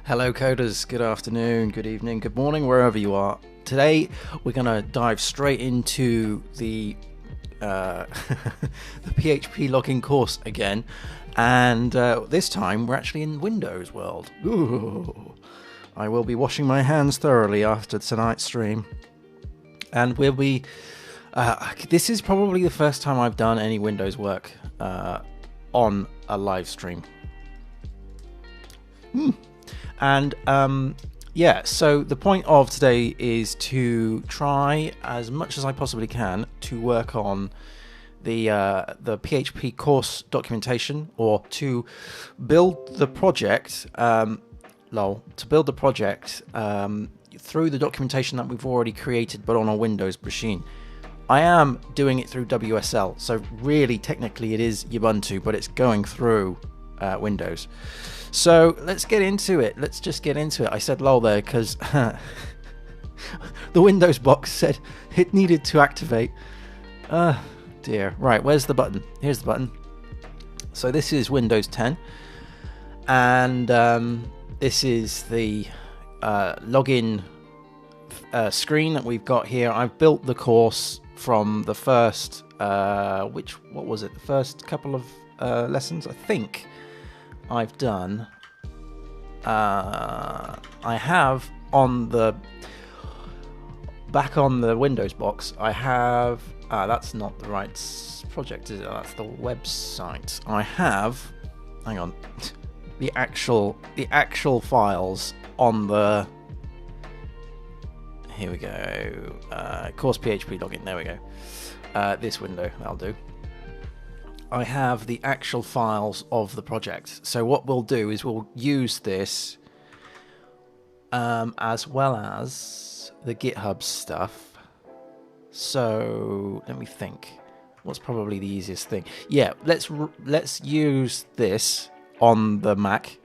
Hello coders, good afternoon, good evening, good morning, wherever you are. Today we're going to dive straight into the the PHP login course again, and this time we're actually in Windows world. Ooh. I will be washing my hands thoroughly after tonight's stream, and we'll be this is probably the first time I've done any Windows work on a live stream. And yeah, so the point of today is to try as much as I possibly can to work on the PHP course documentation, or to build the project through the documentation that we've already created but on a Windows machine. I am doing it through WSL, so really technically it is Ubuntu, but it's going through Windows. So let's get into it. Let's just get into it. I said lol there because the Windows box said it needed to activate. Dear. Right, where's the button? Here's the button. So this is Windows 10, and this is the login screen that we've got here. I've built the course from the first, what was it? The first couple of lessons, I think. I've done. I have on the back on the Windows box. I have. That's not the right project, is it? That's the website. I have. Hang on. the actual files on the. Here we go. Course PHP login. There we go. This window. That'll do. I have the actual files of the project. So what we'll do is we'll use this as well as the GitHub stuff. So let me think. What's probably the easiest thing? Yeah, let's use this on the Mac,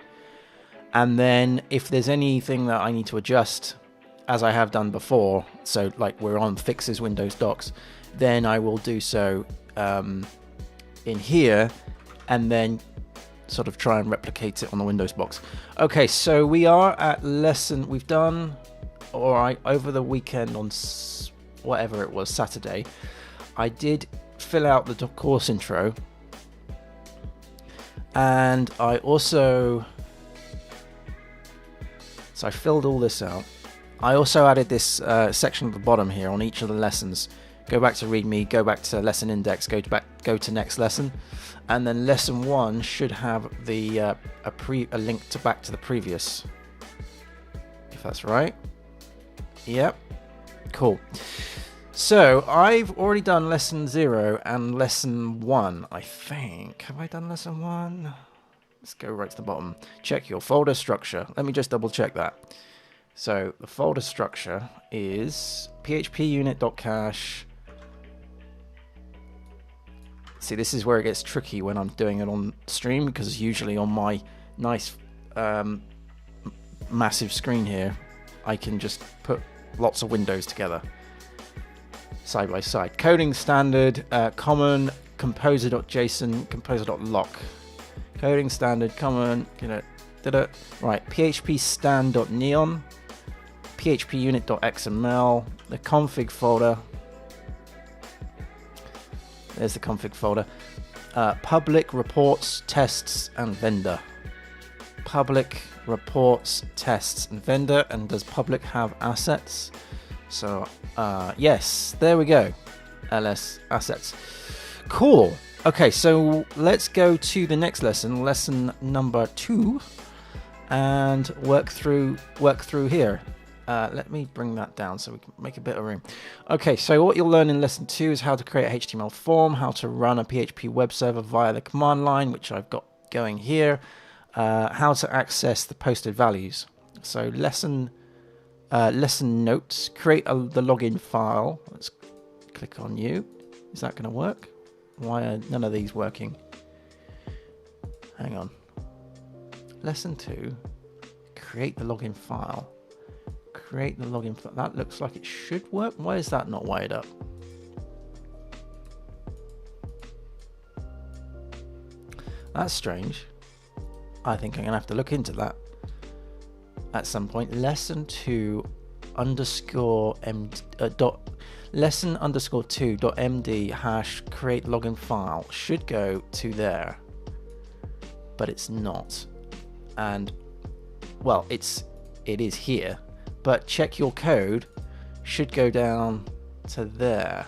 and then if there's anything that I need to adjust, as I have done before, so like we're on Fixes Windows Docs, then I will do so in here, and then sort of try and replicate it on the Windows box. Okay, so we are at lesson. We've done all right over the weekend on whatever it was, Saturday. I did fill out the course intro, and I also I filled all this out. I also added this section at the bottom here on each of the lessons. Go back to README, go back to lesson index, go to next lesson, and then lesson 1 should have the a link back to the previous, if that's right. Yep, cool. So I've already done lesson 0 and lesson 1, I think. Have I done lesson 1? Let's go right to the bottom. Check your folder structure. Let me just double check that. So the folder structure is phpunit.cache. See, this is where it gets tricky when I'm doing it on stream, because usually on my nice massive screen here, I can just put lots of windows together side by side. Coding standard, common, composer.json, composer.lock. Coding standard, common, right, php stand.neon, phpunit.xml, the config folder. There's the config folder. Public, reports, tests, and vendor. Public, reports, tests, and vendor. And does public have assets? So, yes, there we go. ls assets. Cool. Okay, so let's go to the next lesson, lesson number 2, and work through here. Let me bring that down so we can make a bit of room. Okay, so what you'll learn in lesson 2 is how to create a HTML form, how to run a PHP web server via the command line, which I've got going here, how to access the posted values. So lesson notes, create the login file. Let's click on you. Is that going to work? Why are none of these working? Hang on. Lesson 2, create the login file. Create the login file. That looks like it should work. Why is that not wired up? That's strange. I think I'm going to have to look into that. at some point. Lesson 2 underscore m dot lesson underscore 2 dot md hash create login file should go to there, but it's not. And well, it is here, but check your code, should go down to there.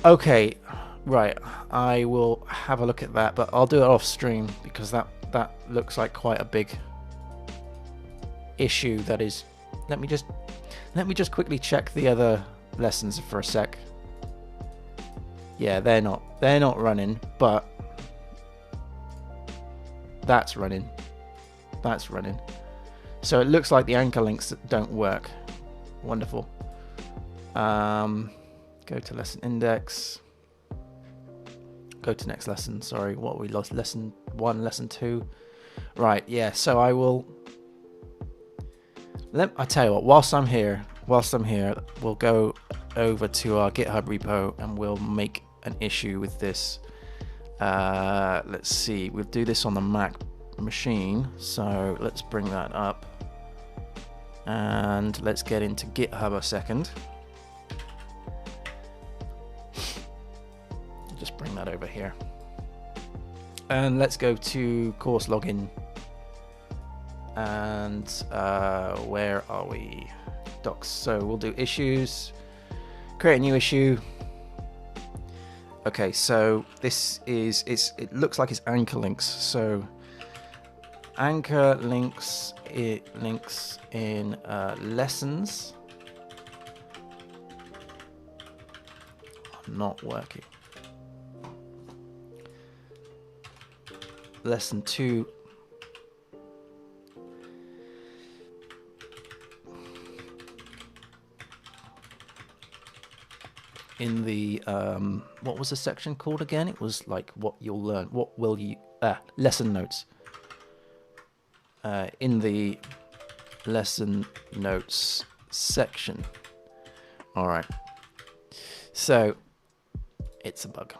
Okay, right, I will have a look at that, but I'll do it off stream because that looks like quite a big issue. That is, let me just quickly check the other lessons for a sec. Yeah, they're not running, but that's running. So it looks like the anchor links don't work. Wonderful. Go to lesson index. Go to next lesson. Sorry, what we lost? Lesson 1, lesson 2. Right, yeah. So I will. I tell you what. Whilst I'm here, we'll go over to our GitHub repo and we'll make an issue with this. Let's see. We'll do this on the Mac machine. So let's bring that up and let's get into GitHub a second. Just bring that over here and let's go to course login, and where are we? Docs. So we'll do issues, create a new issue. Okay, so this is it looks like it's anchor links. So anchor links, it links in lessons. Not working. Lesson 2. In the what was the section called again? It was like what you'll learn. What will you lesson notes. In the lesson notes section. All right. So it's a bug.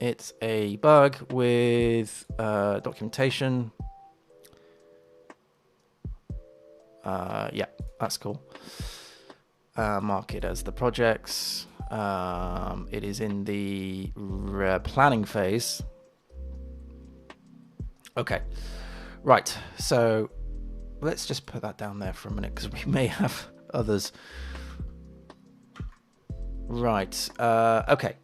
It's a bug with documentation. Yeah, that's cool. Mark it as the projects. It is in the planning phase. Okay, right. So let's just put that down there for a minute because we may have others. Right. Okay.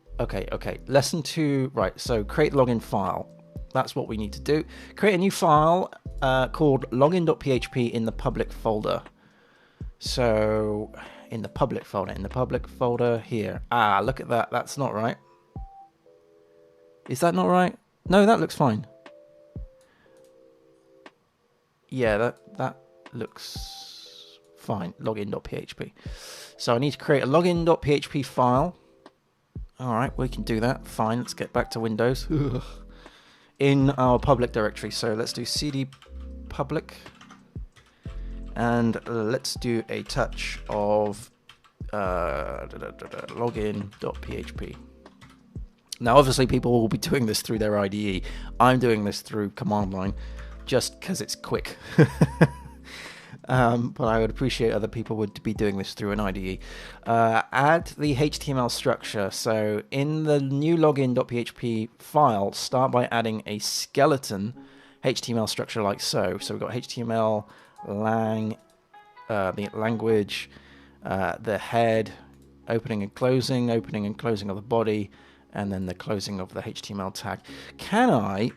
Lesson 2. Right. So create login file. That's what we need to do. Create a new file called login.php in the public folder. So in the public folder here. Look at that. That's not right. Is that not right? No, that looks fine. Yeah, that looks fine. Login.php. So I need to create a login.php file. All right, we can do that. Fine. Let's get back to Windows. In our public directory. So let's do cd public. And let's do a touch of login.php. Now, obviously, people will be doing this through their IDE. I'm doing this through command line just because it's quick. But I would appreciate other people would be doing this through an IDE. Add the HTML structure. So in the new login.php file, start by adding a skeleton HTML structure like so. So we've got HTML, lang, the language, the head, opening and closing of the body, and then the closing of the HTML tag. Can I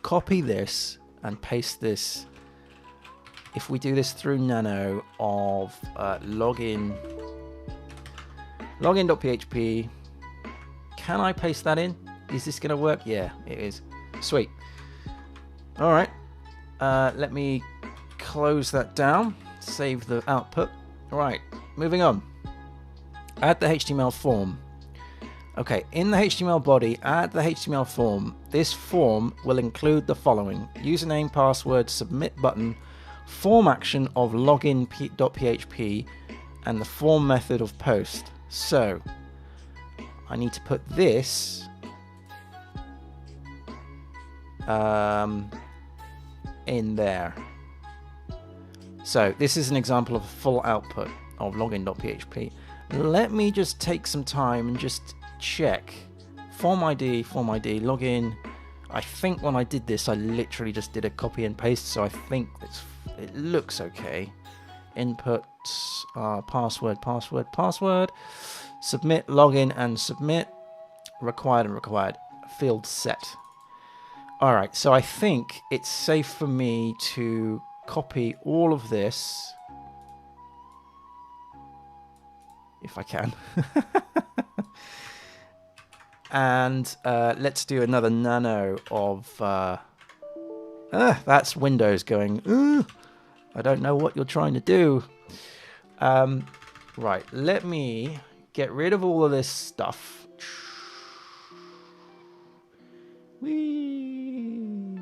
copy this and paste this? If we do this through nano of login.php, can I paste that in? Is this going to work? Yeah, it is. Sweet. All right. Let me close that down. Save the output. All right. Moving on. Add the HTML form. Okay, in the HTML body, add the HTML form. This form will include the following: username, password, submit button, form action of login.php, and the form method of post. So I need to put this in there. So this is an example of a full output of login.php. Let me just take some time and just check. Form ID, login. I think when I did this, I literally just did a copy and paste, so I think it looks okay. Input, password, submit, login and submit, required and required, field set. All right, so I think it's safe for me to copy all of this, if I can. And let's do another nano of... that's Windows going, I don't know what you're trying to do. Right, let me get rid of all of this stuff. Whee!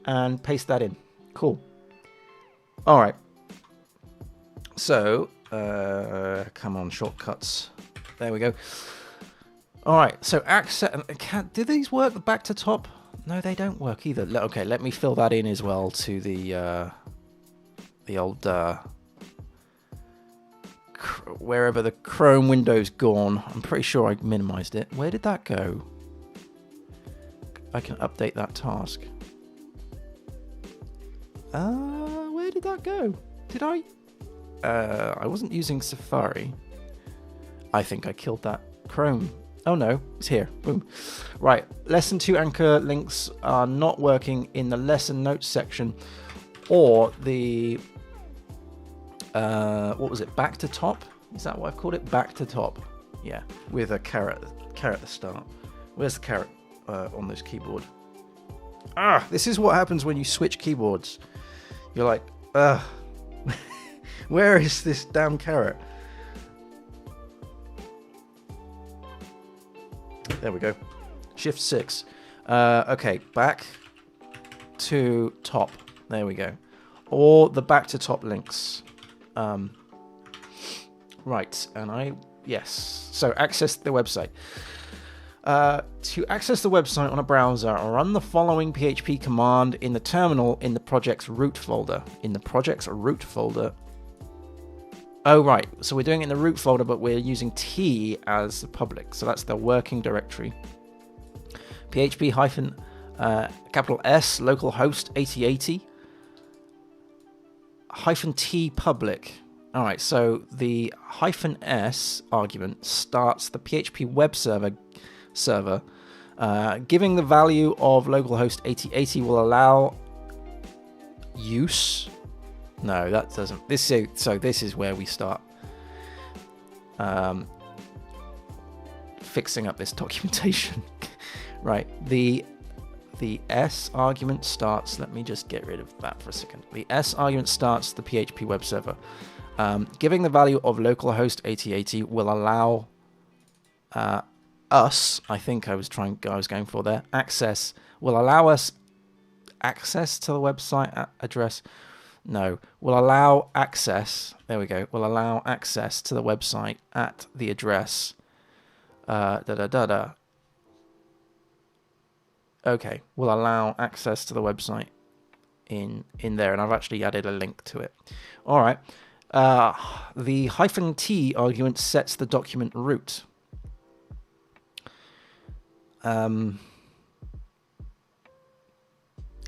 And paste that in. Cool. All right. So, come on, shortcuts. There we go. All right, so access. Do these work back to top? No, they don't work either. Okay, let me fill that in as well to the old wherever the Chrome window's gone. I'm pretty sure I minimized it. Where did that go? I can update that task. Where did that go? Did I? I wasn't using Safari. I think I killed that Chrome. Oh no, it's here. Boom. Right, lesson 2 anchor links are not working in the lesson notes section or the what was it? Back to top? Is that what I've called it? Back to top. Yeah, with a caret at the start. Where's the caret on this keyboard? This is what happens when you switch keyboards. You're like, where is this damn caret? There we go. Shift 6. Okay, back to top. There we go. Or the back to top links. Right, and yes. So access the website. To access the website on a browser, run the following PHP command in the terminal in the project's root folder. In the project's root folder. Oh, right. So we're doing it in the root folder, but we're using T as the public. So that's the working directory. PHP hyphen capital S localhost 8080 hyphen T public. All right. So the hyphen S argument starts the PHP web server. Giving the value of localhost 8080 will allow use. No, that doesn't. This is where we start fixing up this documentation. Right. The S argument starts. Let me just get rid of that for a second. The S argument starts the PHP web server. Giving the value of localhost 8080 will allow us. I think I was going for there. Access will allow us access to the website address. No, will allow access. There we go. Will allow access to the website at the address. Okay, will allow access to the website in there, and I've actually added a link to it. All right. The hyphen T argument sets the document root.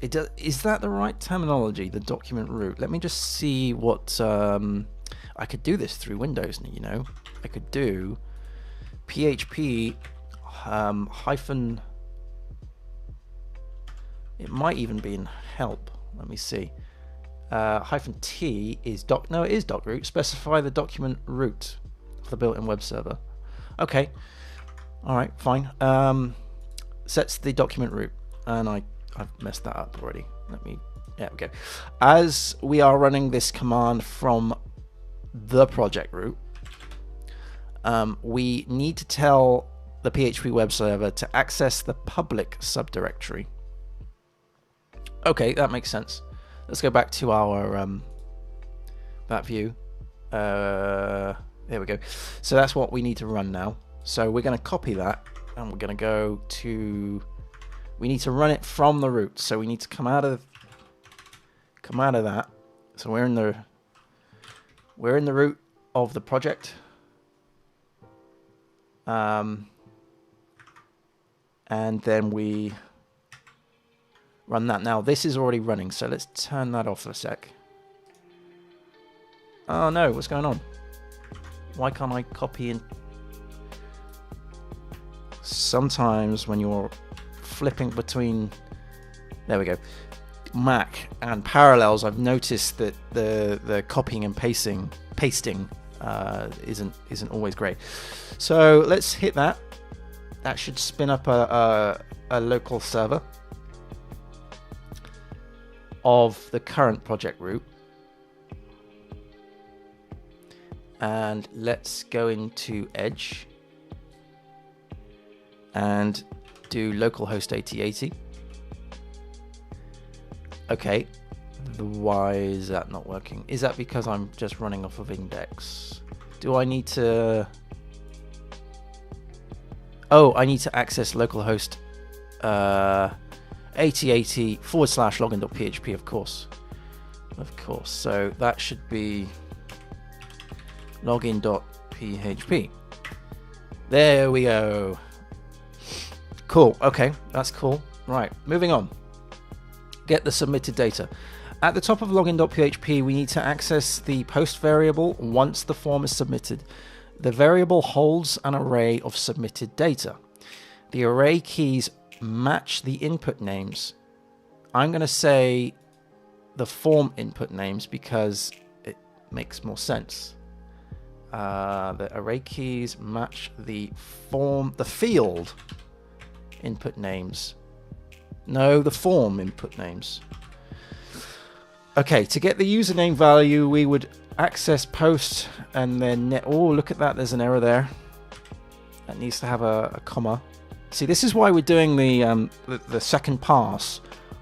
Is that the right terminology, the document root? Let me just see what... I could do this through Windows, you know. I could do PHP hyphen... It might even be in help. Let me see. Hyphen T is doc... No, it is doc root. Specify the document root for the built-in web server. Okay. All right, fine. Sets the document root. And I've messed that up already. There we go. As we are running this command from the project root, we need to tell the PHP web server to access the public subdirectory. Okay, that makes sense. Let's go back to our that view. There we go. So that's what we need to run now. So we're going to copy that, and we're going to go to... We need to run it from the root. So we need to come out of come out of that. So we're in the root of the project. And then we run that. Now this is already running, so let's turn that off for a sec. Oh no, what's going on? Why can't I copy in? Sometimes when you're flipping between, there we go, Mac and Parallels, I've noticed that the copying and pasting isn't always great. So let's hit that. That should spin up a local server of the current project root. And let's go into Edge and do localhost 8080. Okay, why is that not working? Is that because I'm just running off of index? Do I need to... Oh, I need to access localhost 8080 / login.php, of course. Of course, so that should be login.php. There we go. Cool, okay, that's cool. Right, moving on. Get the submitted data. At the top of login.php, we need to access the post variable once the form is submitted. The variable holds an array of submitted data. The array keys match the input names. I'm going to say the form input names because it makes more sense. The array keys match the field input names. No, the form input names. Okay, to get the username value, we would access post and then net. Oh, look at that, there's an error there. That needs to have a comma. See, this is why we're doing the second pass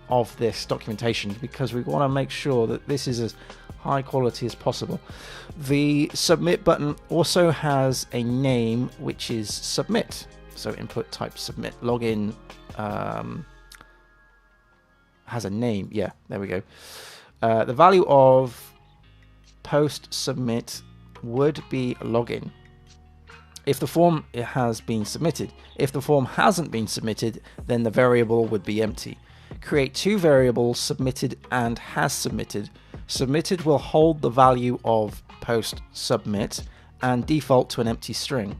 of this documentation, because we want to make sure that this is as high quality as possible. The submit button also has a name, which is submit. So input type submit. Login has a name. Yeah, there we go. The value of post submit would be login if the form has been submitted. If the form hasn't been submitted, then the variable would be empty. Create two variables, submitted and has submitted. Submitted will hold the value of post submit and default to an empty string.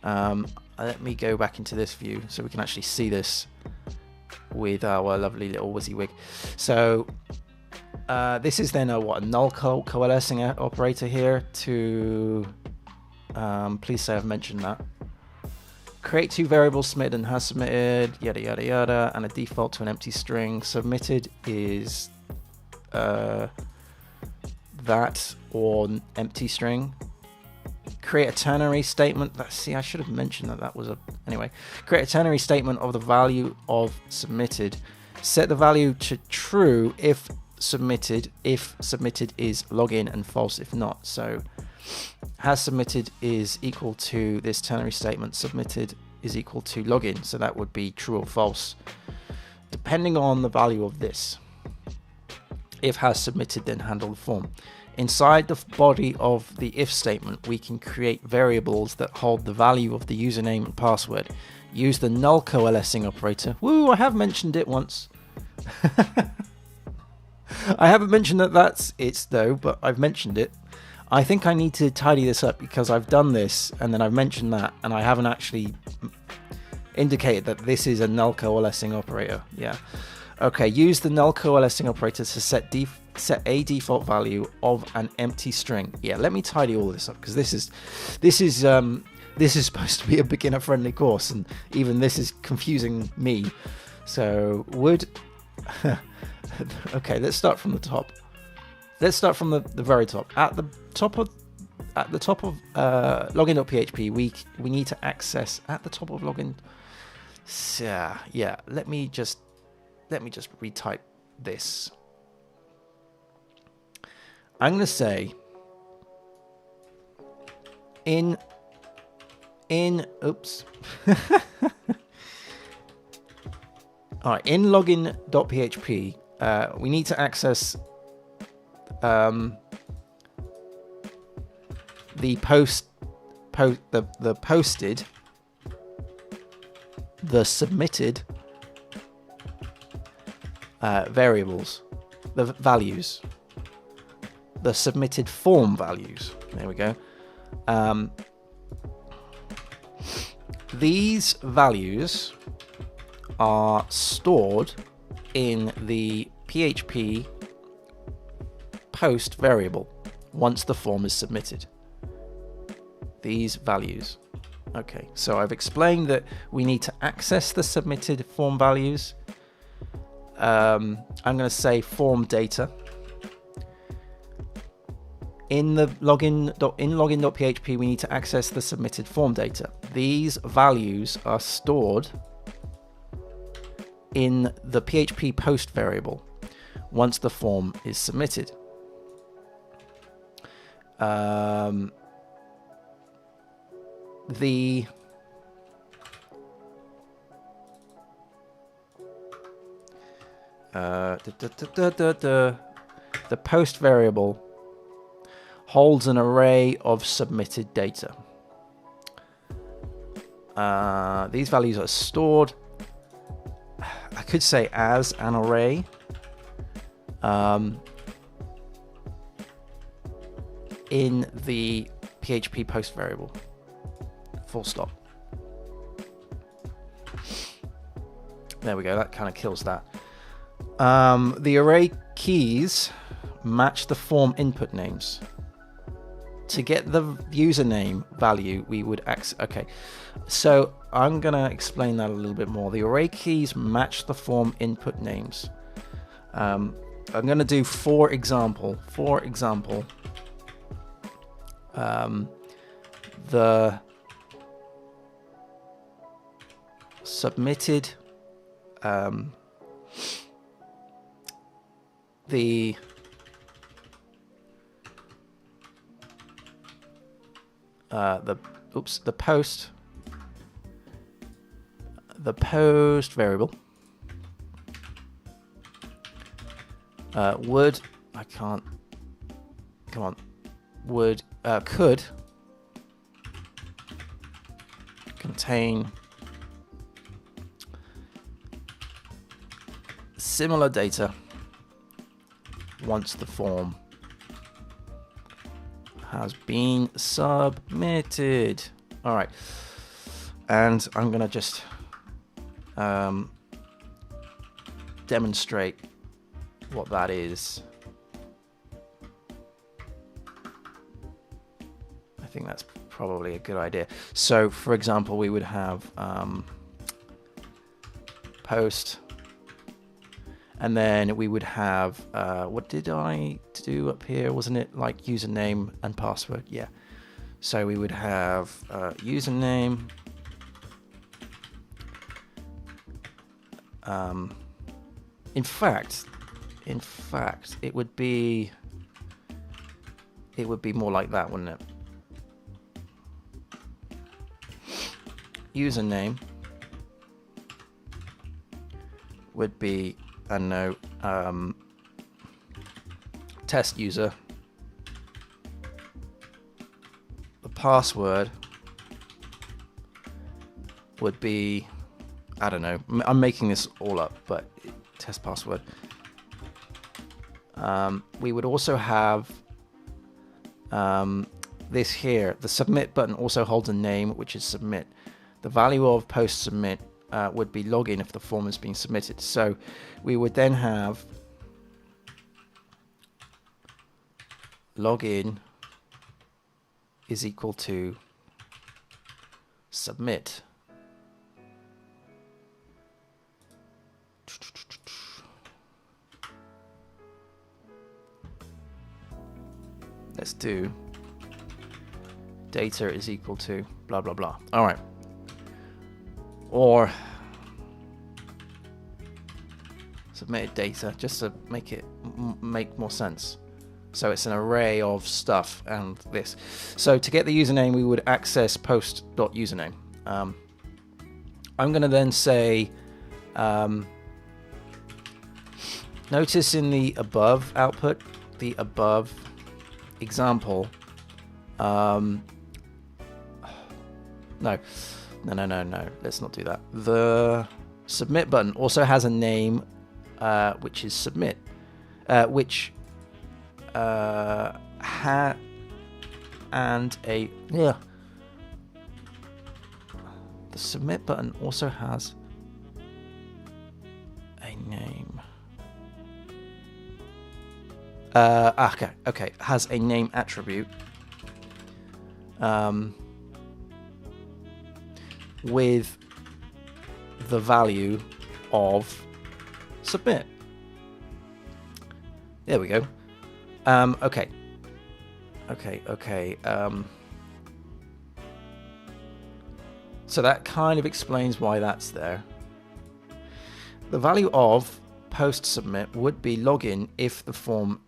Let me go back into this view so we can actually see this with our lovely little WYSIWYG. So this is then a null coalescing operator here to please say I've mentioned that. Create two variables, submitted and has submitted, yada yada yada, and a default to an empty string. Submitted is that or empty string. Create a ternary statement. See, I should have mentioned that was a... Anyway, create a ternary statement of the value of submitted. Set the value to true if submitted is login, and false if not. So has submitted is equal to this ternary statement. Submitted is equal to login. So that would be true or false, depending on the value of this. If has submitted, then handle the form. Inside the body of the if statement, we can create variables that hold the value of the username and password. Use the null coalescing operator. Woo, I have mentioned it once. I haven't mentioned that that's it though, but I've mentioned it. I think I need to tidy this up because I've done this and then I've mentioned that and I haven't actually indicated that this is a null coalescing operator. Yeah. Okay, use the null coalescing operator to set a default value of an empty string. Yeah, let me tidy all this up because this is supposed to be a beginner friendly course and even this is confusing me. So would okay, let's start from the top. Let's start from the very top. At the top of login.php, we need to access at the top of login. Yeah, let me just retype this. I'm going to say in oops. All right, in login.php, we need to access the posted, the submitted variables, the values, the submitted form values. There we go. These values are stored in the PHP post variable once the form is submitted. These values. Okay, so I've explained that we need to access the submitted form values. I'm going to say form data. In the login.php, we need to access the submitted form data. These values are stored in the PHP post variable once the form is submitted. The post variable holds an array of submitted data. These values are stored, I could say, as an array. In the PHP post variable. Full stop. There we go. That kind of kills that. The array keys match the form input names. To get the username value, we would access. Okay, so I'm gonna explain that a little bit more. The array keys match the form input names. I'm gonna do for example, the submitted the post variable would, I can't, come on, would could contain similar data once the form has been submitted. All right, and I'm gonna just demonstrate what that is. I think that's probably a good idea. So, for example, we would have post, and then we would have what did I do up here? Wasn't it like username and password? Yeah. So we would have username. In fact, it would be more like that, wouldn't it? Username would be, I don't know, test user. The password would be, I don't know, I'm making this all up, but test password. We would also have this here. The submit button also holds a name, which is submit. The value of post submit would be login if the form is being submitted. So we would then have login is equal to submit. Let's do data is equal to blah blah blah. All right. Or submitted data, just to make it make more sense. So it's an array of stuff and this. So to get the username, we would access post.username. I'm going to then say, notice in the above output, the above example. No. Let's not do that. The submit button also has a name, which is submit, which and a the submit button also has a name. Okay, has a name attribute. With the value of submit. There we go. Okay. So that kind of explains why that's there. The value of post submit would be login if the form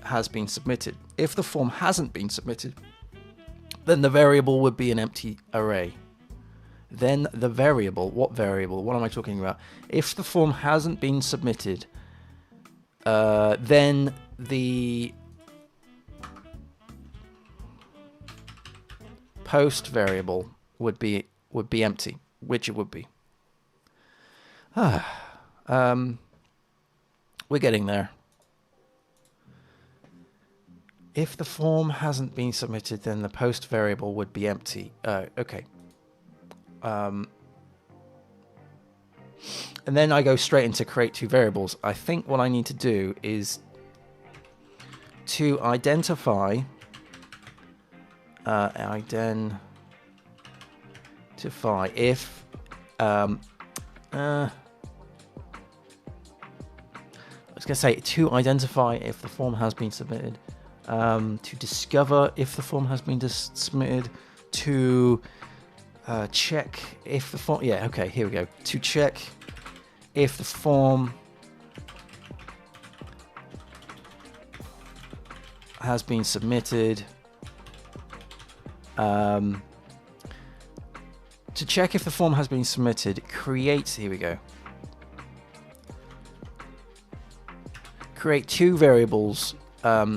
has been submitted. If the form hasn't been submitted, then the variable would be an empty array. Then the variable, what variable? What am I talking about? If the form hasn't been submitted, then the post variable would be empty, which it would be. We're getting there. If the form hasn't been submitted, then the post variable would be empty. Okay. And then I go straight into create two variables. I think what I need to do is to identify if I was going to say to identify if the form has been submitted, to discover if the form has been submitted, to check if the form, okay, here we go. To check if the form has been submitted, to check if the form has been submitted, here we go. Create two variables,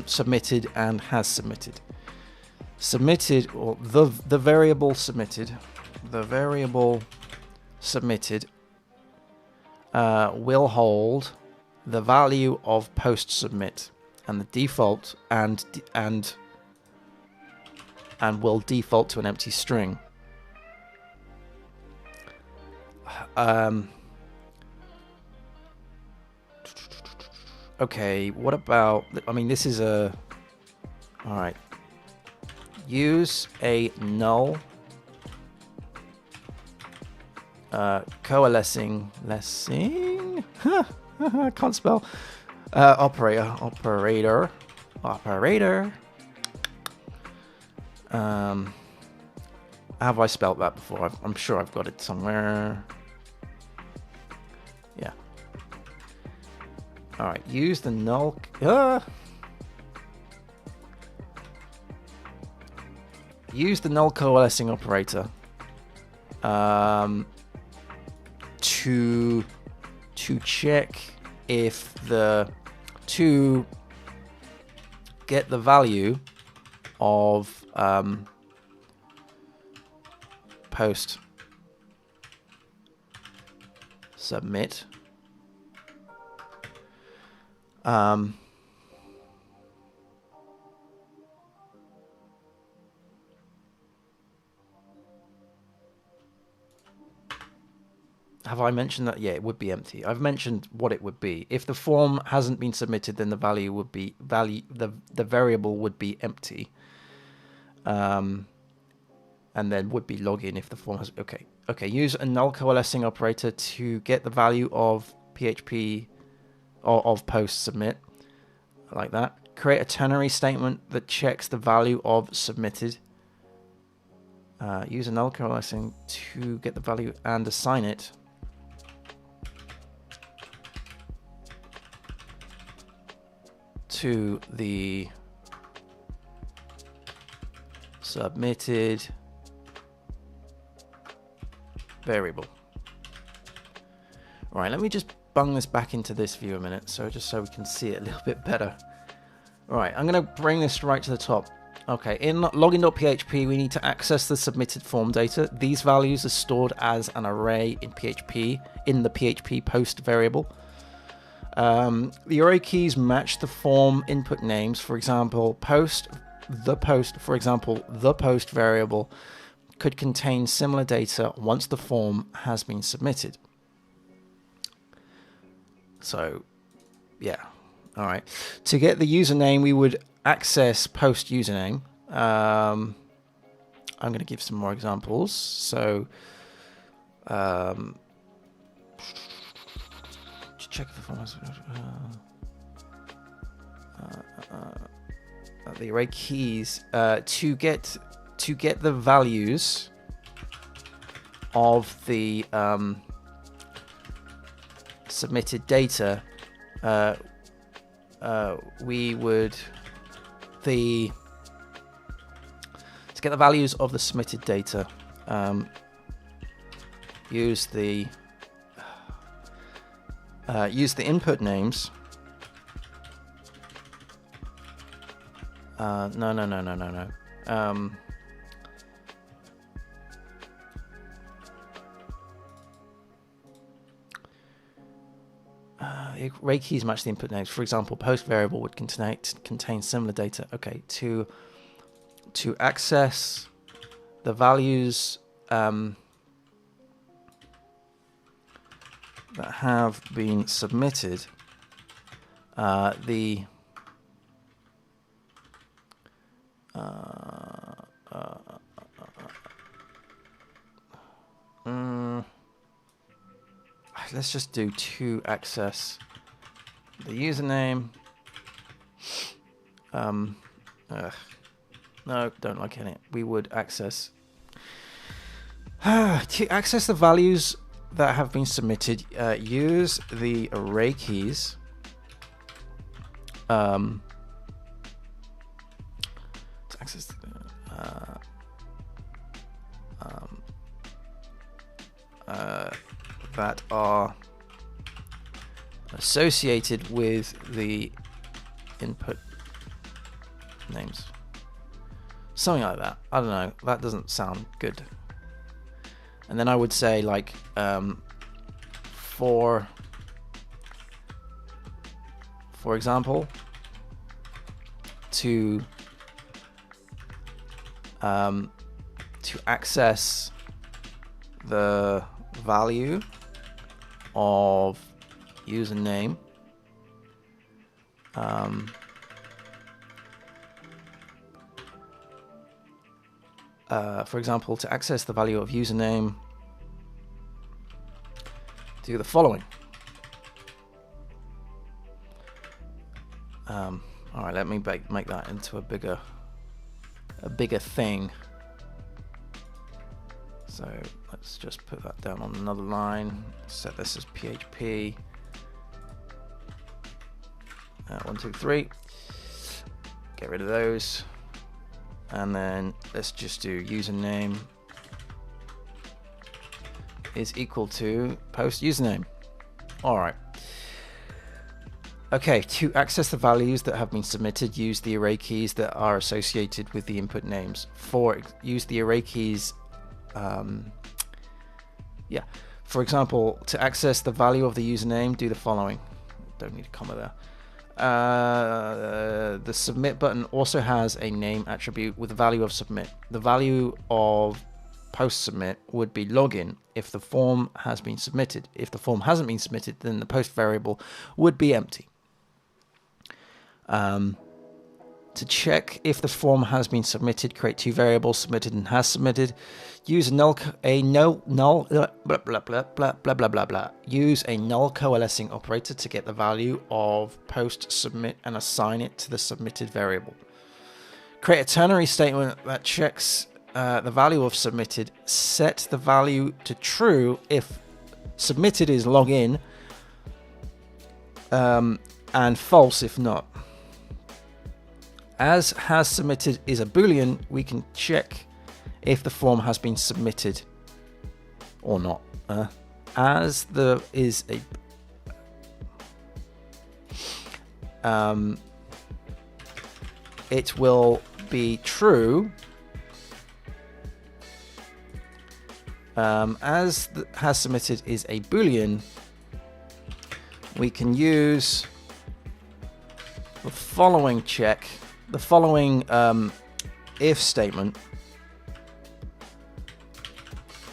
submitted and has submitted. Submitted, or the variable submitted, will hold the value of post submit, and the default and will default to an empty string. Okay, what about, I mean, this is all right. Use a null coalescing I can't spell operator. Have I spelled that before? I'm sure I've got it somewhere. Yeah. All right. Use the null. Use the null coalescing operator to check if to get the value of post submit. Have I mentioned that? Yeah, it would be empty. I've mentioned what it would be. If the form hasn't been submitted, then the value would be the variable would be empty. And then would be login if the form has okay. Use a null coalescing operator to get the value of PHP or of post submit. Like that. Create a ternary statement that checks the value of submitted. Use a null coalescing to get the value and assign it to the submitted variable. Right, let me just bung this back into this view a minute, so just so we can see it a little bit better. Right, I'm going to bring this right to the top. Okay, in login.php, we need to access the submitted form data. These values are stored as an array in PHP, in the PHP post variable. The array keys match the form input names. For example, the post variable could contain similar data once the form has been submitted. So, yeah. All right. To get the username, we would access post username. I'm going to give some more examples. So, check if the form has the array keys to get the values of the submitted data. We would to get the values of the submitted data, use the input names. No. The array keys match the input names. For example, post variable would contain similar data. Okay, to access the values that have been submitted, let's just do to access the username. No, don't like it. We would access to access the values that have been submitted. Use the array keys. To access that are associated with the input names. Something like that. I don't know. That doesn't sound good. And then I would say, like, for example, to access the value of username, for example, to access the value of username, do the following. All right, let me make that into a bigger thing. So let's just put that down on another line. Set this as PHP 1, 2, 3. Get rid of those, and then let's just do username is equal to post username. All right. Okay, to access the values that have been submitted, use the array keys that are associated with the input names. Use the array keys. For example, to access the value of the username, do the following. Don't need a comma there. The submit button also has a name attribute with the value of submit. The value of post submit would be login if the form has been submitted. If the form hasn't been submitted, then the post variable would be empty. To check if the form has been submitted, create two variables, submitted and has submitted. Use Use a null coalescing operator to get the value of post submit and assign it to the submitted variable. Create a ternary statement that checks the value of submitted. Set the value to true if submitted is login, and false if not. As has submitted is a boolean, we can check if the form has been submitted or not. As the is a it will be true. As has submitted is a Boolean, we can use the following check, the following if statement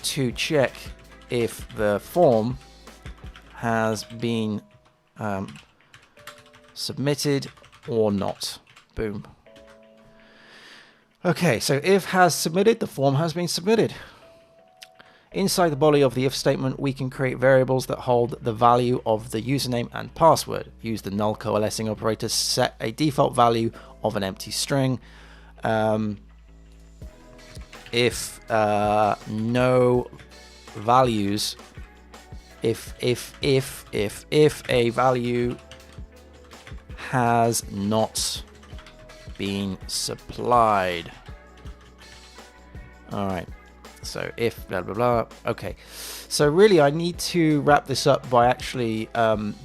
to check if the form has been submitted or not. Boom. Okay, so if has submitted, the form has been submitted. Inside the body of the if statement, we can create variables that hold the value of the username and password. Use the null coalescing operator to set a default value of an empty string. If no values, if a value has not been supplied. All right. So if blah blah blah. Okay, so really I need to wrap this up by actually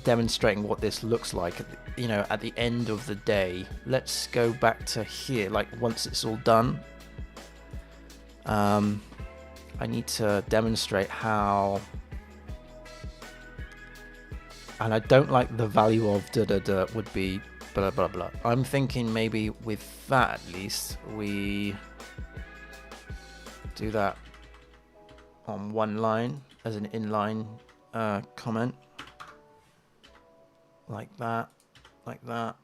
demonstrating what this looks like at the end of the day. Let's go back to here, like once it's all done. I need to demonstrate how, and I don't like the value of da da da would be blah blah blah. I'm thinking maybe with that at least we do that on one line as an inline comment, like that, like that,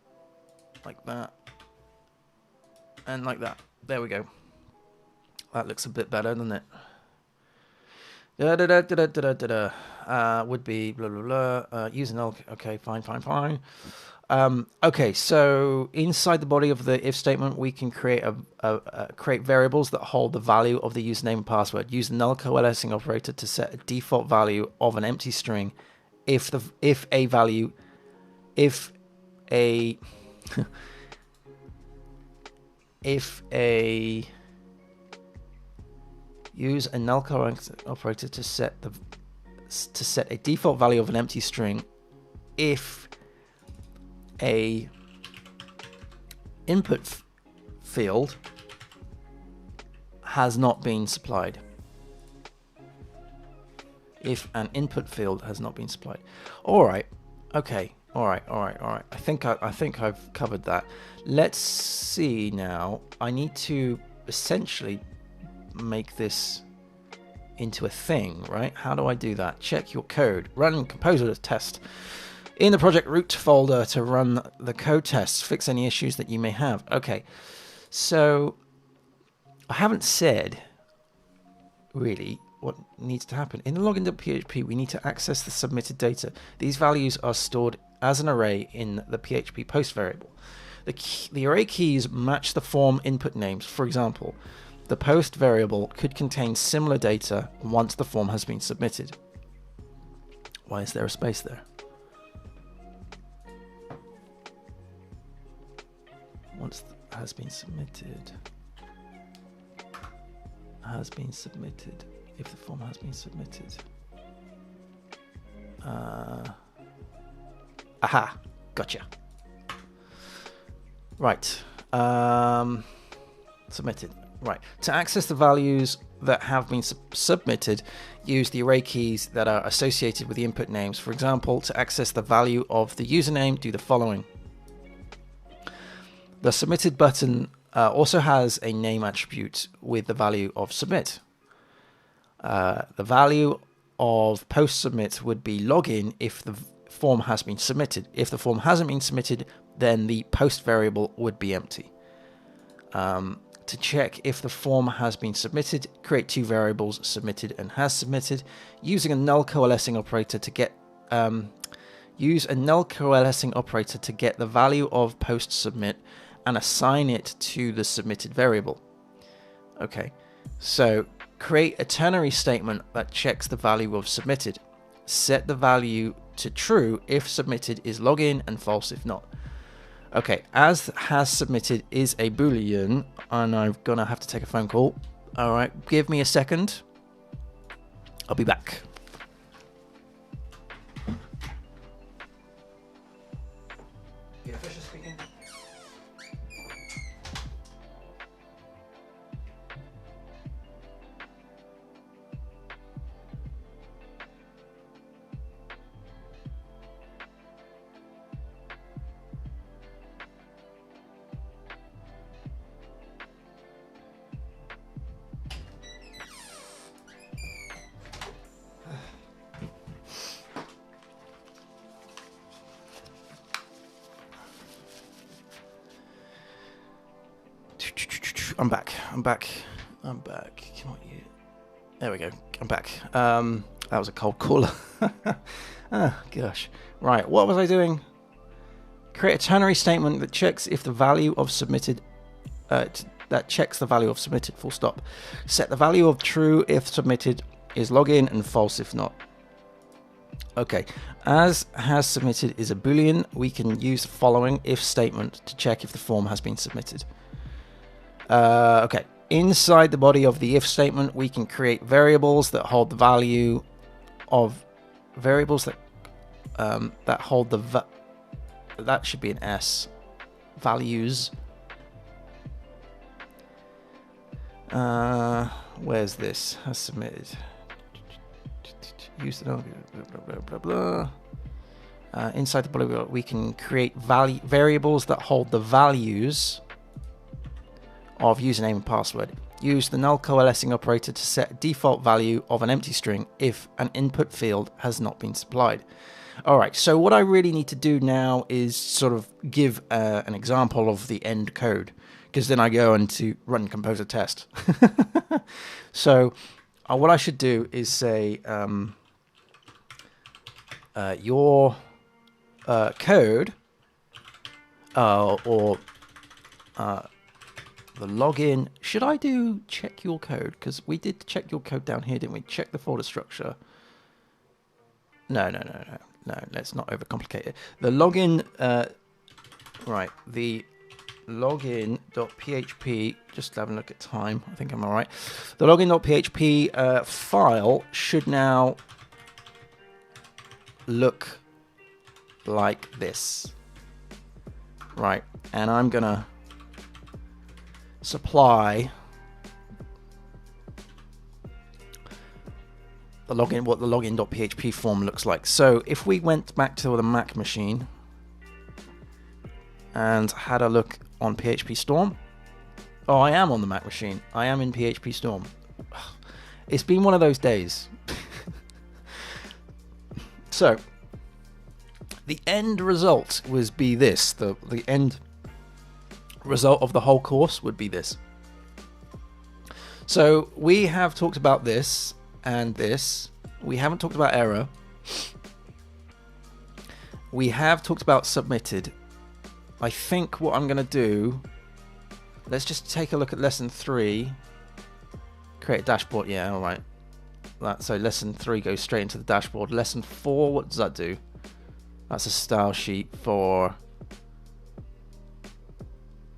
like that, and like that. There we go. That looks a bit better, doesn't it? Da da da da da da da. Would be blah blah blah. Use null. Okay, fine, fine, fine. Okay, so inside the body of the if statement, we can create create variables that hold the value of the username and password. Use the null coalescing operator to set a default value of an empty string if use a null coalescing operator to set a default value of an empty string if a input field has not been supplied. If an input field has not been supplied. All right. Okay. All right. All right. All right. I think I've covered that. Let's see now. I need to essentially make this into a thing, right? How do I do that? Check your code. Run composer test in the project root folder to run the code tests. Fix any issues that you may have. Okay, so I haven't said really what needs to happen. In the login.php, we need to access the submitted data. These values are stored as an array in the PHP post variable. The array keys match the form input names. For example, the post variable could contain similar data once the form has been submitted. Why is there a space there? Once has been submitted. Has been submitted. If the form has been submitted. Aha, gotcha. Right. Submitted. Right. To access the values that have been submitted, use the array keys that are associated with the input names. For example, to access the value of the username, do the following. The submitted button also has a name attribute with the value of submit. The value of post submit would be login if the form has been submitted. If the form hasn't been submitted, then the post variable would be empty. To check if the form has been submitted, create two variables, submitted and has submitted, using a null coalescing operator to get use a null coalescing operator to get the value of post submit and assign it to the submitted variable. Okay, so create a ternary statement that checks the value of submitted. Set the value to true if submitted is login and false if not. Okay, as has submitted is a Boolean, and I'm gonna have to take a phone call. All right, give me a second. I'll be back. Yeah, Fisher speaking. I'm back. Come on, you. There we go. I'm back. That was a cold caller. Oh, gosh. Right, what was I doing? Create a ternary statement that checks if the value of submitted, full stop. Set the value of true if submitted is login and false if not. Okay, as has submitted is a boolean, we can use the following if statement to check if the form has been submitted. Okay, inside the body of the if statement, we can create variables that hold the value of that should be an S. Values. Where's this? Has submitted. Use the blah blah blah blah. Inside the body, we can create variables that hold the values of username and password. Use the null coalescing operator to set a default value of an empty string if an input field has not been supplied. All right, so what I really need to do now is sort of give an example of the end code, because then I go on to run composer test. So what I should do is say your code or the login. Should I do check your code? Because we did check your code down here, didn't we? Check the folder structure. No, let's not overcomplicate it. The login, right, the login.php, just having a look at time, I think I'm all right. The login.php file should now look like this. Right, and I'm going to supply the login, what the login.php form looks like. So if we went back to the Mac machine and had a look on PHP Storm. Oh, I am on the Mac machine. I am in PHP Storm. It's been one of those days. So the end result would be this. The end result of the whole course would be this. So we have talked about this and this. We haven't talked about error. We have talked about submitted. I think what I'm going to do, let's just take a look at lesson 3. Create a dashboard. Yeah, all right. So lesson 3 goes straight into the dashboard. Lesson 4, what does that do? That's a style sheet for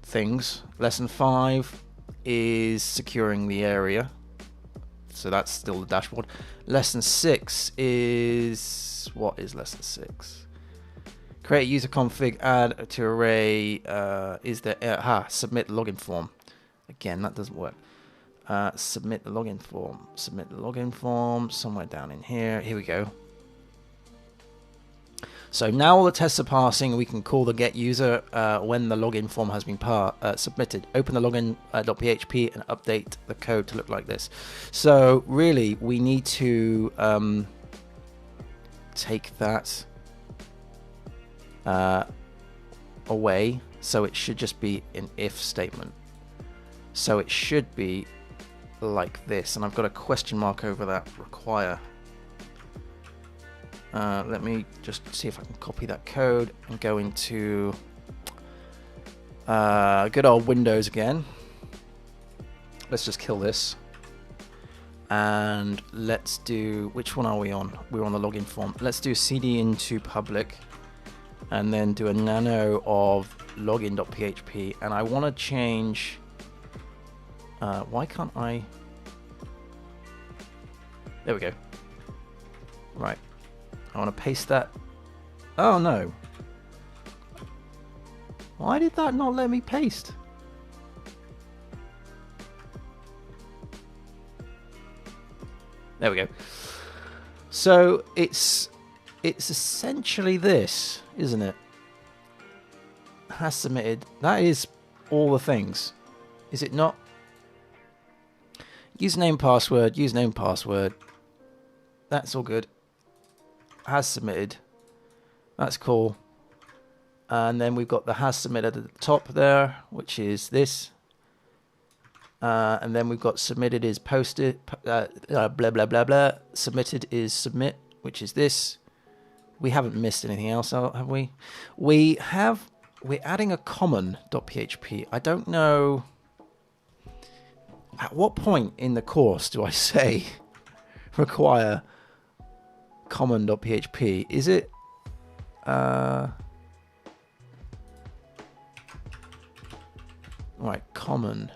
things. Lesson 5 is securing the area. So that's still the dashboard. Lesson 6 is... What is lesson 6? Create a user config, add to array, submit login form. Again, that doesn't work. Submit the login form. Submit the login form somewhere down in here. Here we go. So now all the tests are passing. We can call the get user when the login form has been submitted. Open the login.php and update the code to look like this. So really, we need to take that away. So it should just be an if statement. So it should be like this, and I've got a question mark over that require. Let me just see if I can copy that code and go into good old Windows again. Let's just kill this. And let's do, which one are we on? We're on the login form. Let's do cd into public and then do a nano of login.php. And I want to change, why can't I? There we go. Right. I want to paste that. Oh no. Why did that not let me paste? There we go. So it's essentially this, isn't it? Has submitted. That is all the things. Is it not? Username, password. That's all good. Has submitted. That's cool. And then we've got the has submitted at the top there, which is this. And then we've got submitted is posted, blah, blah, blah, blah. Submitted is submit, which is this. We haven't missed anything else, have we? We're adding a common.php. I don't know. At what point in the course do I say require common.php? Is it right, common.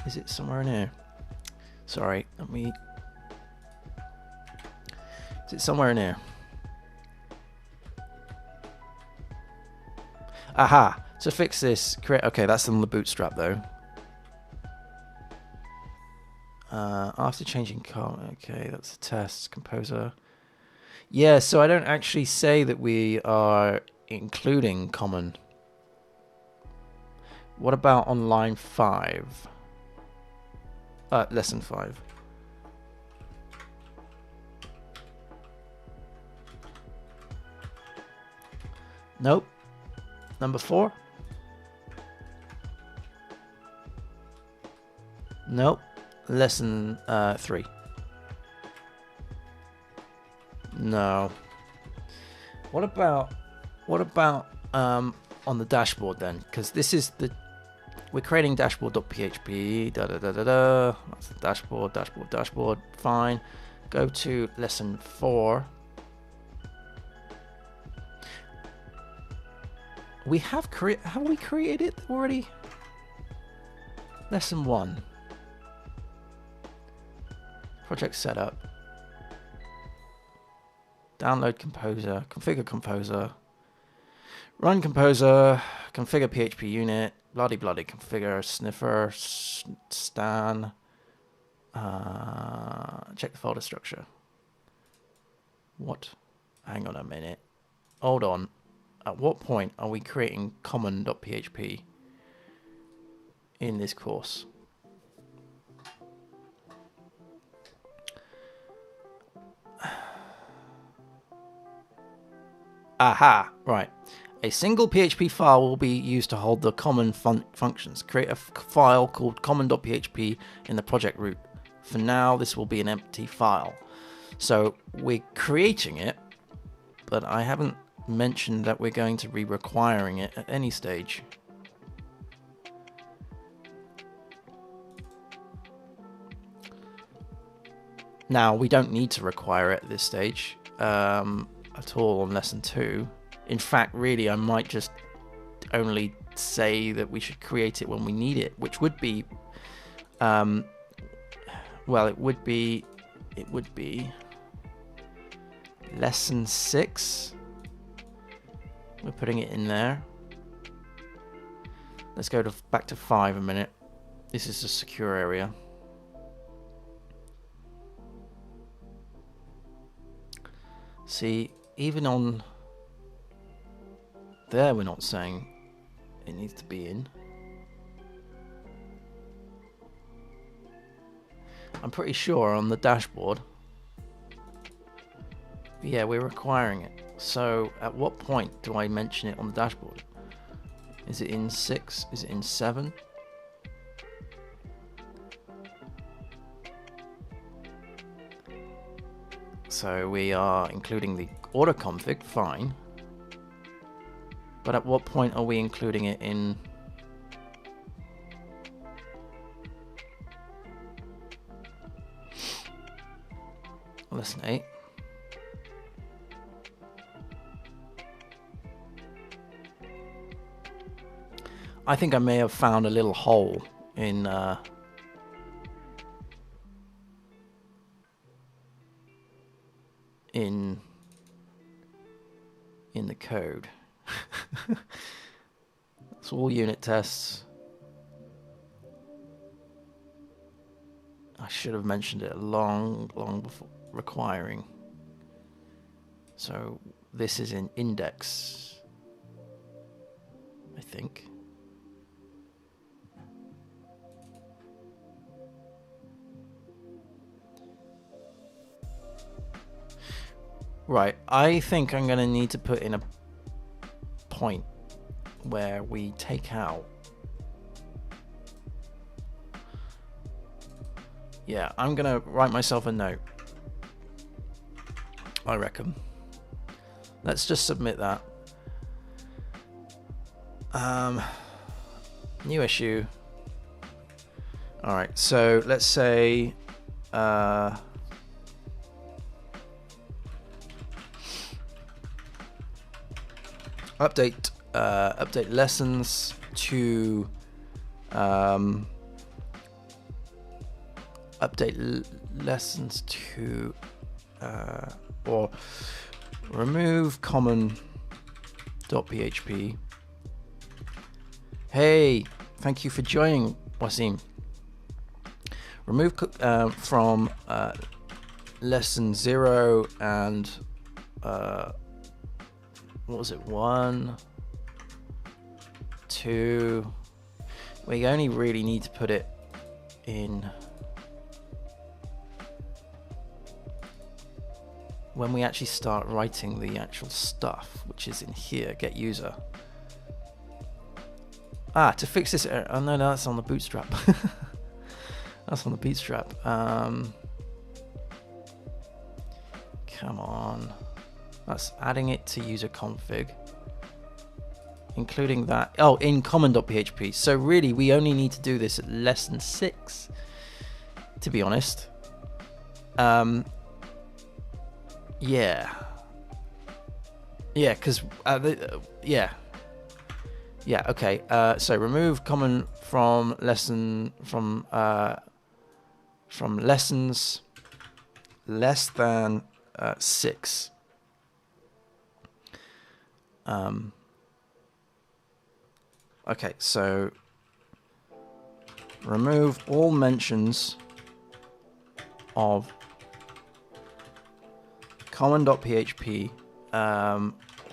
Is it somewhere in here? Sorry, let me. Is it somewhere in here? Aha! To fix this, create. Okay, that's on the bootstrap though. After changing okay, that's a test composer. Yeah, so I don't actually say that we are including common. What about on line 5? Lesson 5. Nope. Number 4. Nope. Lesson 3. No. What about on the dashboard then? Because this is we're creating dashboard.php. That's the dashboard. Fine. Go to lesson 4. Have we created it already? Lesson 1. Project setup. Download composer, configure composer, run composer, configure PHP unit, bloody configure sniffer, stan, check the folder structure. What? Hang on a minute. Hold on. At what point are we creating common.php in this course? Aha, right. A single PHP file will be used to hold the common functions. Create a file called common.php in the project root. For now, this will be an empty file. So we're creating it, but I haven't mentioned that we're going to be requiring it at any stage. Now, we don't need to require it at this stage. At all on lesson 2. In fact, really, I might just only say that we should create it when we need it, which would be, well, it would be lesson 6. We're putting it in there. Let's go back to 5 a minute. This is a secure area. See, even on there, we're not saying it needs to be in. I'm pretty sure on the dashboard, yeah, we're requiring it. So at what point do I mention it on the dashboard? Is it in 6? Is it in 7? So we are including the order config, fine. But at what point are we including it in lesson 8? I think I may have found a little hole in the code. It's all unit tests. I should have mentioned it long before requiring. So this is in index. think. Right, I think I'm going to need to put in a point where we take out. Yeah, I'm going to write myself a note, I reckon. Let's just submit that. New issue. All right, so let's say update lessons to lessons to or remove common.php. Hey, thank you for joining, Wasim. Remove from lesson 0 and what was it, 1, 2. We only really need to put it in when we actually start writing the actual stuff, which is in here, get user. To fix this error. Oh no, that's on the bootstrap. That's on the bootstrap. Come on. That's adding it to user config. Including that. Oh, in common.php. So really, we only need to do this at lesson 6, to be honest. Yeah. Yeah, because yeah. Yeah, okay. So remove common from lesson from lessons less than 6. Okay, so remove all mentions of common.php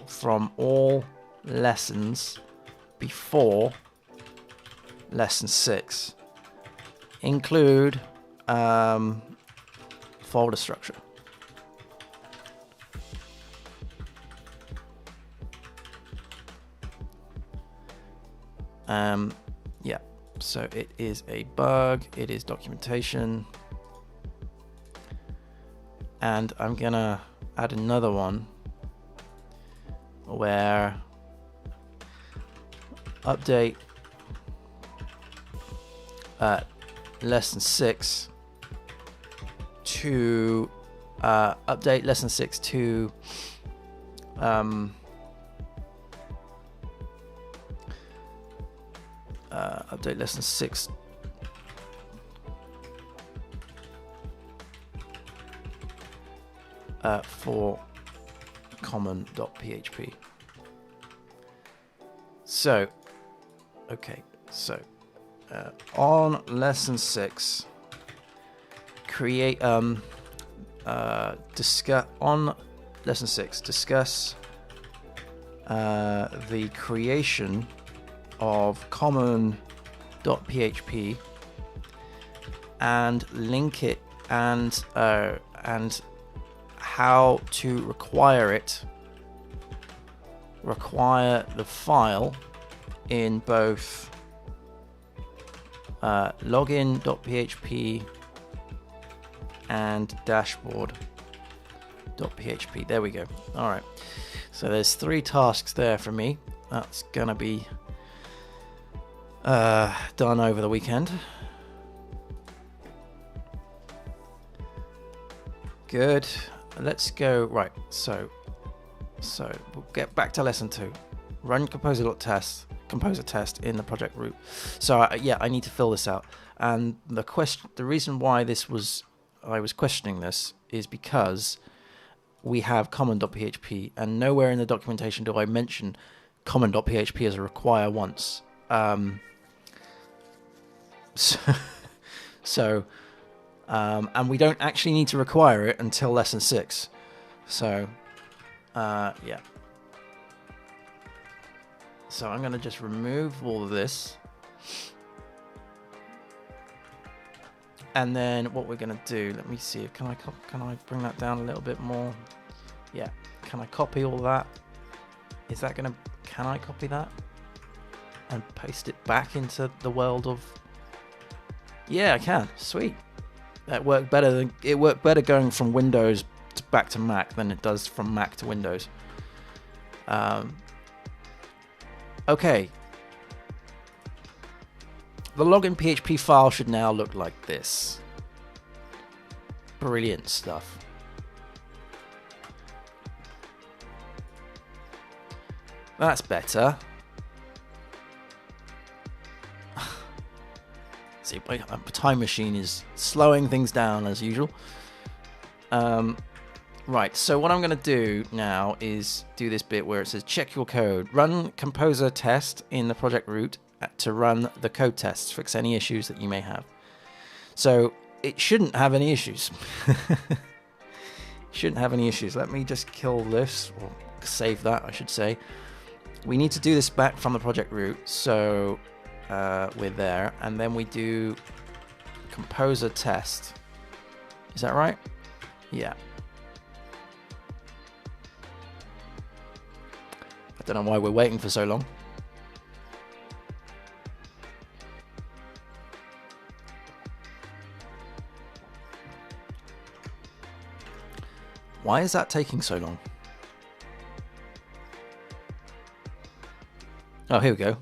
from all lessons before lesson 6. Include folder structure. Yeah, so it is a bug, it is documentation, and I'm gonna add another one where update lesson 6 to update lesson 6 to update lesson 6 for common.php. So, okay, so on lesson 6, create discuss on lesson 6. Discuss the creation of common.php and link it and how to require the file in both login.php and dashboard.php. There we go. All right. So there's 3 tasks there for me. That's gonna be done over the weekend. Good. Let's go. Right. So we'll get back to lesson 2. Run composer test in the project root. So yeah, I need to fill this out. And the reason why I was questioning this is because we have common.php, and nowhere in the documentation do I mention common.php as a require once. And we don't actually need to require it until lesson 6. So, yeah. So I'm going to just remove all of this. And then what we're going to do, let me see, can I bring that down a little bit more? Yeah, can I copy all that? Is that going to, can I copy that? And paste it back into the world of, yeah, I can, sweet. That worked better than, it worked better going from Windows back to Mac than it does from Mac to Windows. Okay. The login PHP file should now look like this. Brilliant stuff. That's better. See, my time machine is slowing things down as usual. Right, so what I'm going to do now is do this bit where it says check your code. Run composer test in the project root to run the code tests, fix any issues that you may have. So it shouldn't have any issues. Shouldn't have any issues. Let me just kill this, or save that, I should say. We need to do this back from the project root, so we're there, and then we do composer test. Is that right? Yeah. I don't know why we're waiting for so long. Why is that taking so long? Oh, here we go.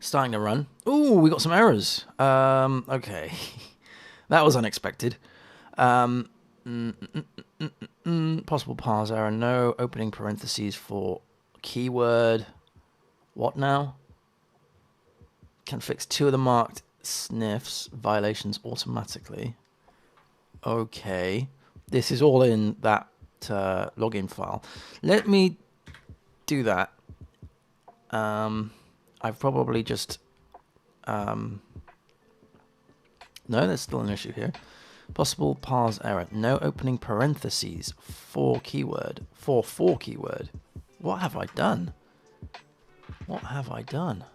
Starting to run. Ooh, we got some errors. Okay. That was unexpected. Possible parse error. No opening parentheses for keyword. What now? Can fix 2 of the marked sniffs violations automatically. Okay. This is all in that login file. Let me do that. I've probably just... no, there's still an issue here. Possible parse error. No opening parentheses for keyword. For keyword. What have I done? What have I done?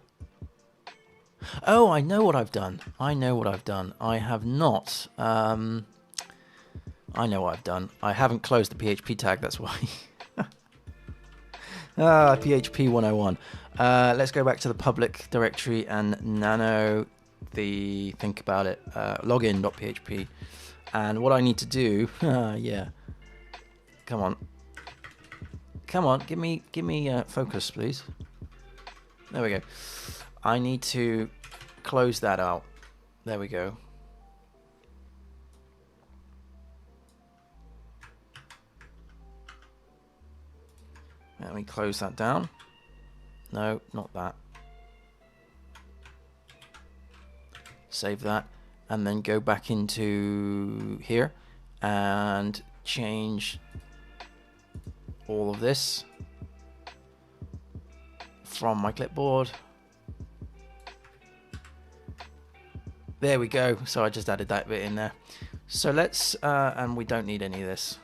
Oh, I know what I've done. I know what I've done. I have not... I know what I've done. I haven't closed the PHP tag, that's why. PHP 101. Let's go back to the public directory and nano the, think about it, login.php. And what I need to do, yeah. Come on. Come on, give me focus, please. There we go. I need to close that out. There we go. Let me close that down. No, not that. Save that. And then go back into here and change all of this from my clipboard. There we go. So I just added that bit in there. So let's, and we don't need any of this.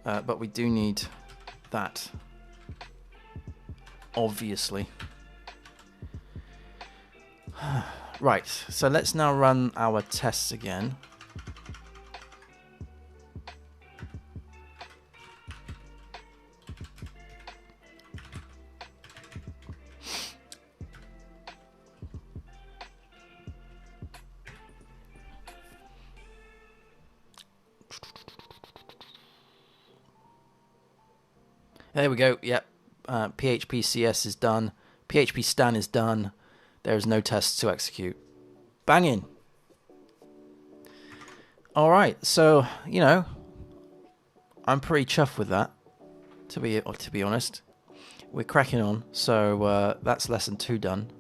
But we do need that, obviously. Right, so let's now run our tests again. There we go. Yep. PHP CS is done. PHP stan is done. There's no tests to execute. Banging. All right. So, you know, I'm pretty chuffed with that, to be honest. We're cracking on. So that's lesson 2 done.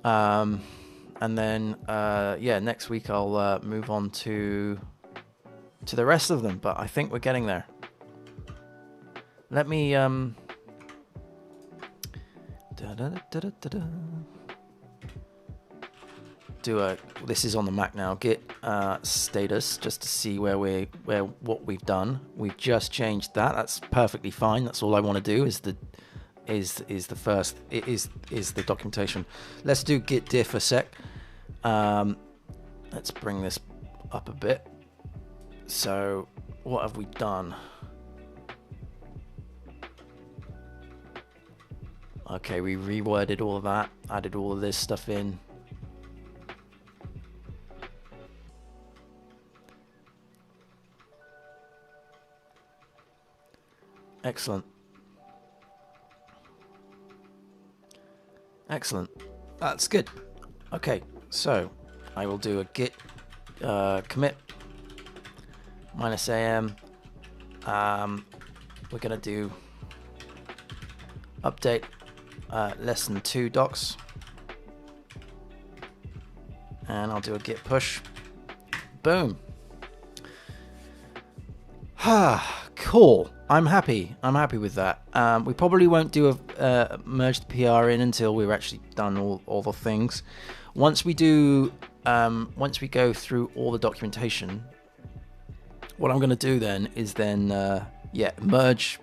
And then, yeah, next week I'll move on to the rest of them. But I think we're getting there. Let me do this is on the Mac now, git status, just to see what we've done. We've just changed that. That's perfectly fine. That's all I want to do is the documentation. Let's do git diff a sec. Let's bring this up a bit. So what have we done? Okay, we reworded all of that, added all of this stuff in. Excellent. Excellent. That's good. Okay, so I will do a git commit -am. We're gonna do update lesson 2 docs, and I'll do a git push. Boom. Cool. I'm happy with that. We probably won't do a merge the PR in until we've actually done all the things. Once we do, once we go through all the documentation, what I'm going to do then is merge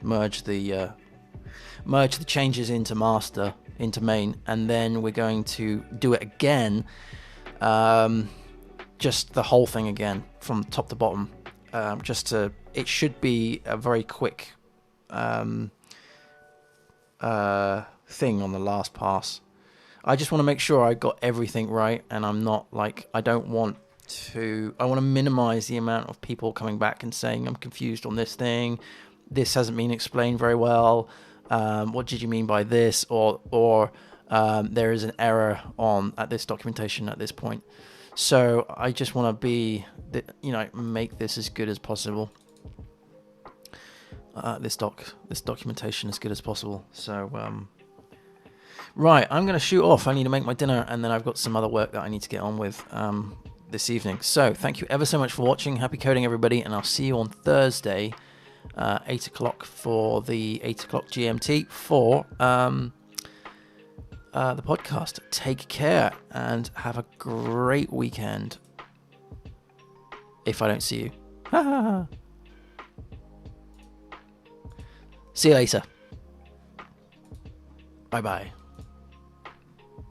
the changes into master, into main, and then we're going to do it again, just the whole thing again from top to bottom. It should be a very quick thing on the last pass. I just want to make sure I got everything right, and I'm not like, I want to minimize the amount of people coming back and saying, I'm confused on this thing, this hasn't been explained very well, what did you mean by this, or there is an error at this documentation at this point. So I just want to make this as good as possible. This documentation as good as possible. So right, I'm going to shoot off. I need to make my dinner, and then I've got some other work that I need to get on with this evening. So thank you ever so much for watching. Happy coding, everybody, and I'll see you on Thursday, 8 o'clock for the 8 o'clock GMT for the podcast. Take care and have a great weekend. If I don't see you. See you later. Bye bye.